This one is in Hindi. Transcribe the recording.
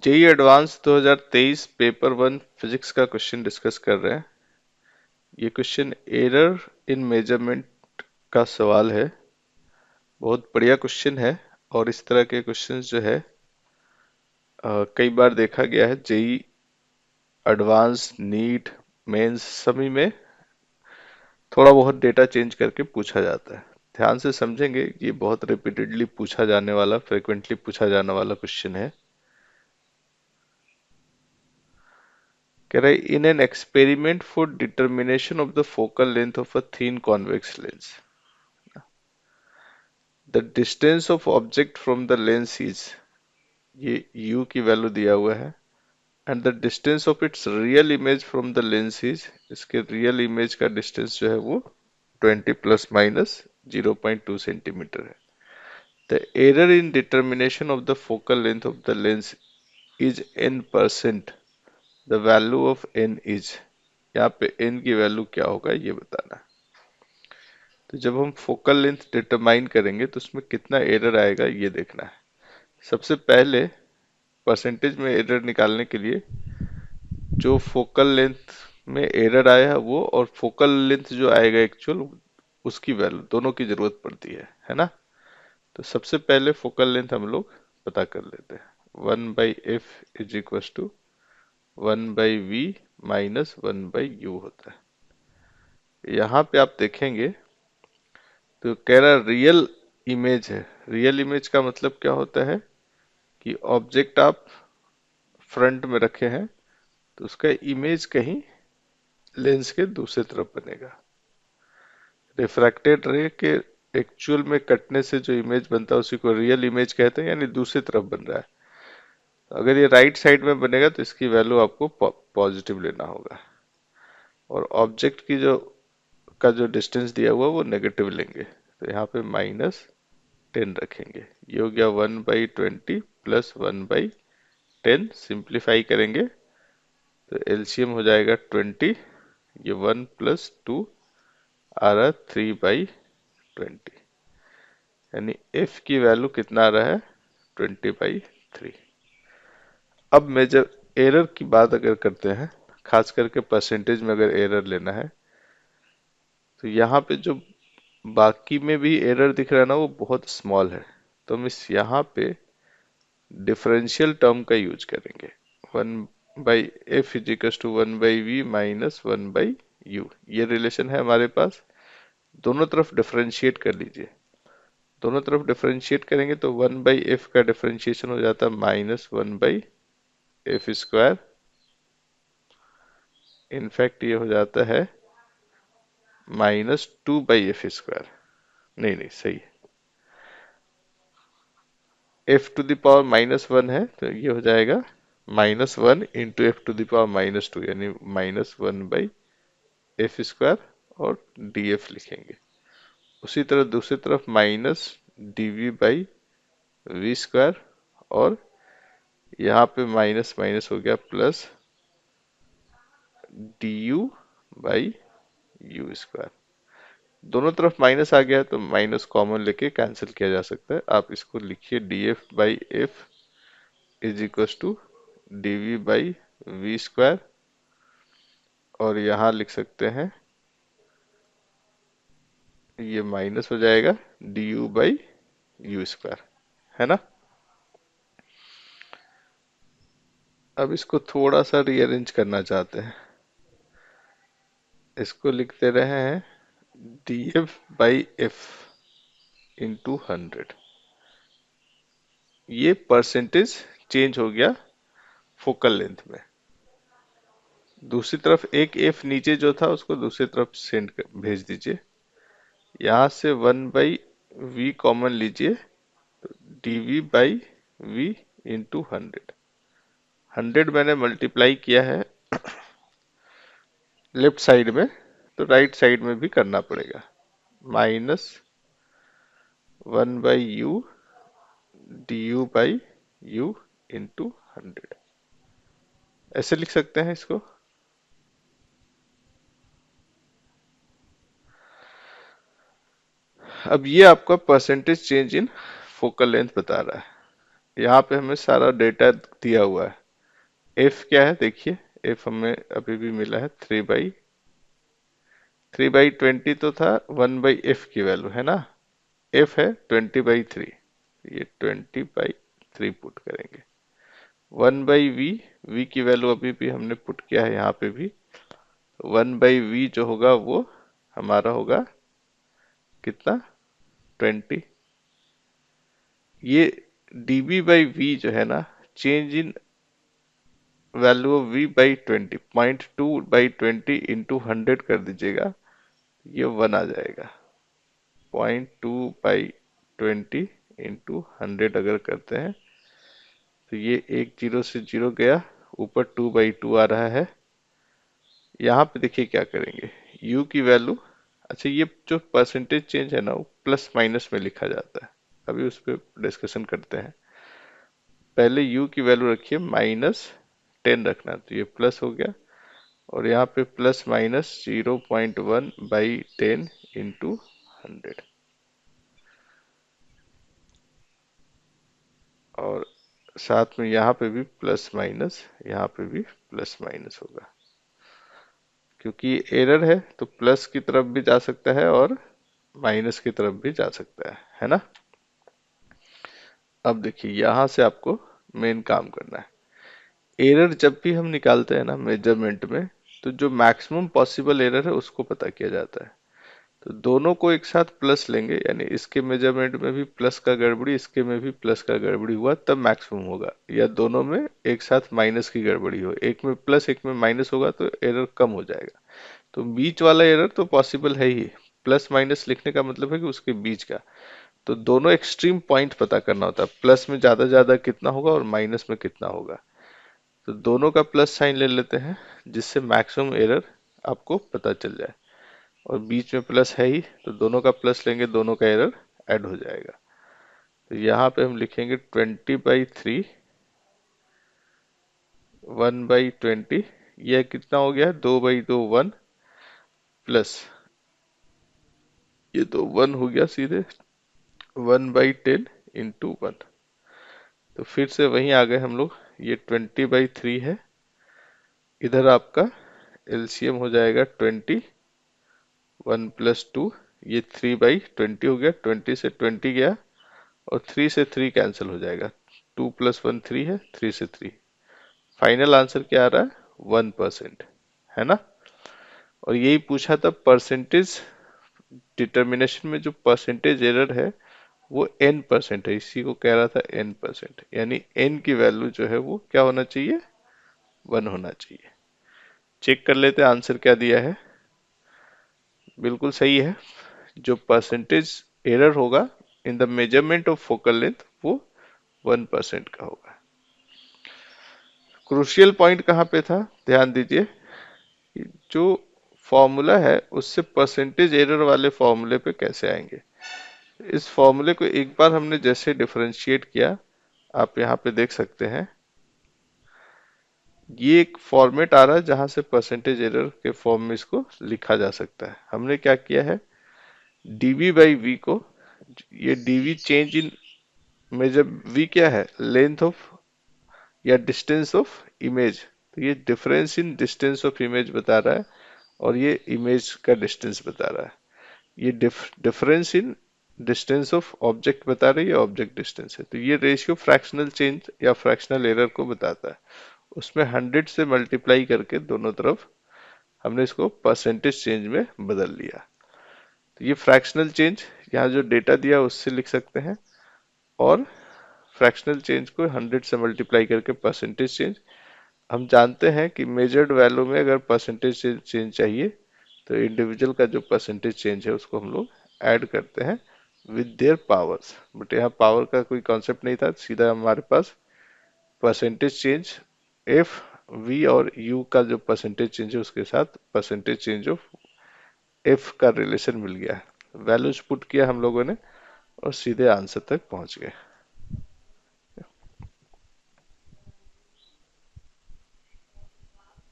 जेई एडवांस 2023 पेपर 1 फिजिक्स का क्वेश्चन डिस्कस कर रहे हैं। ये क्वेश्चन एरर इन मेजरमेंट का सवाल है। बहुत बढ़िया क्वेश्चन है और इस तरह के क्वेश्चंस जो है कई बार देखा गया है। जेई एडवांस, नीट, मेंस सभी में थोड़ा बहुत डेटा चेंज करके पूछा जाता है। ध्यान से समझेंगे, ये बहुत रिपीटेडली पूछा जाने वाला, फ्रिक्वेंटली पूछा जाने वाला क्वेश्चन है। कह रहे in an experiment for determination of the focal length of a thin convex lens the distance of object from the lens is, ये u की वैल्यू दिया हुआ है, and the distance of its real image from the lens is, इसके रियल इमेज का डिस्टेंस जो है वो 20 प्लस माइनस 0.2 सेंटीमीटर है। The error in determination of the focal length of the lens is n%, the value of n is, यहाँ पे n की वैल्यू क्या होगा ये बताना है। तो जब हम फोकल लेंथ डिटरमाइन करेंगे तो उसमें कितना एरर आएगा ये देखना है। सबसे पहले परसेंटेज में एरर निकालने के लिए जो फोकल लेंथ में एरर आया है वो और फोकल लेंथ जो आएगा एक्चुअल, उसकी वैल्यू दोनों की जरूरत पड़ती है ना। तो सबसे पहले फोकल लेंथ हम लोग पता कर लेते हैं। 1/f is equal to 1/v minus 1/u होता है। यहाँ पे आप देखेंगे तो कह रहा रियल इमेज है। रियल इमेज का मतलब क्या होता है कि ऑब्जेक्ट आप फ्रंट में रखे हैं तो उसका इमेज कहीं लेंस के दूसरी तरफ बनेगा। रिफ्रैक्टेड रे के एक्चुअल में कटने से जो इमेज बनता है उसी को रियल इमेज कहते हैं, यानी दूसरी तरफ बन रहा है। तो अगर ये राइट साइड में बनेगा तो इसकी वैल्यू आपको पॉजिटिव लेना होगा, और ऑब्जेक्ट की जो डिस्टेंस दिया हुआ वो नेगेटिव लेंगे। तो यहाँ पे -10 रखेंगे। ये हो गया 1/20 प्लस 1/10। सिंप्लीफाई करेंगे तो एलसीएम हो जाएगा 20। ये 1 प्लस 2 आ रहा है 3/20, यानी f की वैल्यू कितना आ रहा है 20/3। अब मेजर एरर की बात अगर करते हैं, खास करके परसेंटेज में अगर एरर लेना है, तो यहाँ पे जो बाकी में भी एरर दिख रहा है ना वो बहुत स्मॉल है। तो हम इस यहाँ पे डिफरेंशियल टर्म का यूज करेंगे। 1/f is equal to 1/v minus 1/u, ये रिलेशन है हमारे पास। दोनों तरफ डिफरेंशिएट कर लीजिए। दोनों तरफ डिफरेंशिएट करेंगे तो 1/f का डिफरेंशिएशन हो जाता है -1/f²। इनफैक्ट ये हो जाता है -2/f²। नहीं नहीं, सही है। f टू द पावर -1 है तो ये हो जाएगा -1 into f to the power -2, यानी -1/f² और df लिखेंगे। उसी तरह दूसरी तरफ -dv/v², और यहाँ पे माइनस माइनस हो गया प्लस du/u²। दोनों तरफ माइनस आ गया है तो माइनस कॉमन लेके कैंसिल किया जा सकता है। आप इसको लिखिए df/f is equal to dv/v², और यहाँ लिख सकते हैं ये माइनस हो जाएगा du/u², है ना। अब इसको थोड़ा सा रीअरेंज करना चाहते हैं। इसको लिखते रहे हैं df/f इंटू 100। ये परसेंटेज चेंज हो गया फोकल लेंथ में। दूसरी तरफ एक f नीचे जो था उसको दूसरी तरफ भेज दीजिए। यहाँ से 1/v कॉमन लीजिए, dv/v इंटू 100। 100 मैंने मल्टीप्लाई किया है लेफ्ट साइड में, तो राइट साइड में भी करना पड़ेगा। -1/u du/u इंटू 100, ऐसे लिख सकते हैं इसको। अब ये आपका percentage change in focal length बता रहा है। यहाँ पे हमें सारा डेटा दिया हुआ है। एफ क्या है देखिए, एफ हमें अभी भी मिला है 3/20 तो था, 1/f की वैल्यू है ना, एफ है 20/3, ये 20/3 पुट करेंगे। 1/v, v की वैल्यू अभी भी हमने पुट किया है यहाँ पे भी, 1/v जो होगा वो हमारा होगा कितना, 20। ये dB/v जो है ना, change in value of v/20, 0.2/20 into 100 कर दीजिएगा, ये 1 आ जाएगा। 0.2/20 इंटू 100 अगर करते हैं तो ये एक जीरो से जीरो गया, ऊपर 2/2 आ रहा है। यहाँ पे देखिए क्या करेंगे, u की वैल्यू, अच्छा ये जो परसेंटेज चेंज है ना, वो प्लस माइनस में लिखा जाता है, अभी उस पर डिस्कशन करते हैं। पहले u की वैल्यू रखिए -10 रखना, तो ये प्लस हो गया, और यहाँ पे प्लस माइनस 0.1/10 इंटू 100, और साथ में यहाँ पे भी प्लस माइनस, यहाँ पे भी प्लस माइनस होगा, क्योंकि एरर है तो प्लस की तरफ भी जा सकता है और माइनस की तरफ भी जा सकता है ना। अब देखिए यहाँ से आपको मेन काम करना है। एरर जब भी हम निकालते हैं ना मेजरमेंट में, तो जो मैक्सिमम पॉसिबल एरर है उसको पता किया जाता है। तो दोनों को एक साथ प्लस लेंगे, यानी इसके मेजरमेंट में भी प्लस का गड़बड़ी, इसके में भी प्लस का गड़बड़ी हुआ तब मैक्सिमम होगा, या दोनों में एक साथ माइनस की गड़बड़ी हो, एक में प्लस एक में माइनस होगा तो एरर कम हो जाएगा। तो बीच वाला एरर तो पॉसिबल है ही, प्लस माइनस लिखने का मतलब है कि उसके बीच का। तो दोनों एक्सट्रीम पॉइंट पता करना होता है, प्लस में ज्यादा ज्यादा कितना होगा और माइनस में कितना होगा। तो दोनों का प्लस साइन ले लेते हैं, जिससे मैक्सिमम एरर आपको पता चल जाए, और बीच में प्लस है ही तो दोनों का प्लस लेंगे, दोनों का एरर ऐड हो जाएगा। तो यहाँ पे हम लिखेंगे 20/3, 1/20, यह कितना हो गया, 2/2 1, प्लस ये तो 1 हो गया सीधे, 1/10 इंटू 1। तो फिर से वहीं आ गए हम लोग, ये 20/3 है, इधर आपका एलसीएम हो जाएगा 20, 1 + 2, ये 3/20 हो गया, 20 से 20 गया और 3 से 3 कैंसिल हो जाएगा, 2 + 1 3 है, 3 से 3, फाइनल आंसर क्या आ रहा है, 1%, है ना। और यही पूछा था परसेंटेज डिटर्मिनेशन में, जो परसेंटेज एरर है वो n% है, इसी को कह रहा था n%, यानी n की वैल्यू जो है वो क्या होना चाहिए, 1 होना चाहिए। चेक कर लेते हैं आंसर क्या दिया है, बिल्कुल सही है। जो परसेंटेज एरर होगा in the measurement of focal length वो 1% का होगा। क्रूशियल पॉइंट कहाँ पे था, ध्यान दीजिए, जो फॉर्मूला है उससे परसेंटेज एरर वाले फॉर्मूले पे कैसे आएंगे। इस फॉर्मूले को एक बार हमने जैसे डिफरेंशिएट किया, आप यहाँ पे देख सकते हैं, ये एक फॉर्मेट आ रहा है जहां से परसेंटेज एरर के फॉर्म में इसको लिखा जा सकता है। हमने क्या किया है, dv/v को, ये dv change in measure, v क्या है, लेंथ ऑफ या डिस्टेंस ऑफ इमेज, तो ये difference in distance of image बता रहा है, और ये इमेज का डिस्टेंस बता रहा है। ये difference in distance of object बता रही है, ऑब्जेक्ट डिस्टेंस है, तो ये रेशियो फ्रैक्शनल चेंज या फ्रैक्शनल एरर को बताता है। उसमें 100 से मल्टीप्लाई करके दोनों तरफ हमने इसको परसेंटेज चेंज में बदल लिया। तो ये फ्रैक्शनल चेंज यहाँ जो डेटा दिया उससे लिख सकते हैं, और फ्रैक्शनल चेंज को 100 से मल्टीप्लाई करके परसेंटेज चेंज। हम जानते हैं कि मेजर्ड वैल्यू में अगर परसेंटेज चेंज चाहिए तो इंडिविजुअल का जो परसेंटेज चेंज है उसको हम लोग ऐड करते हैं विद देयर पावर्स, बट यहाँ पावर का कोई कॉन्सेप्ट नहीं था, सीधा हमारे पास परसेंटेज चेंज एफ, वी और यू का जो परसेंटेज चेंज है उसके साथ परसेंटेज चेंज ऑफ एफ का रिलेशन मिल गया, वैल्यूज पुट किया हम लोगों ने और सीधे आंसर तक पहुंच गए।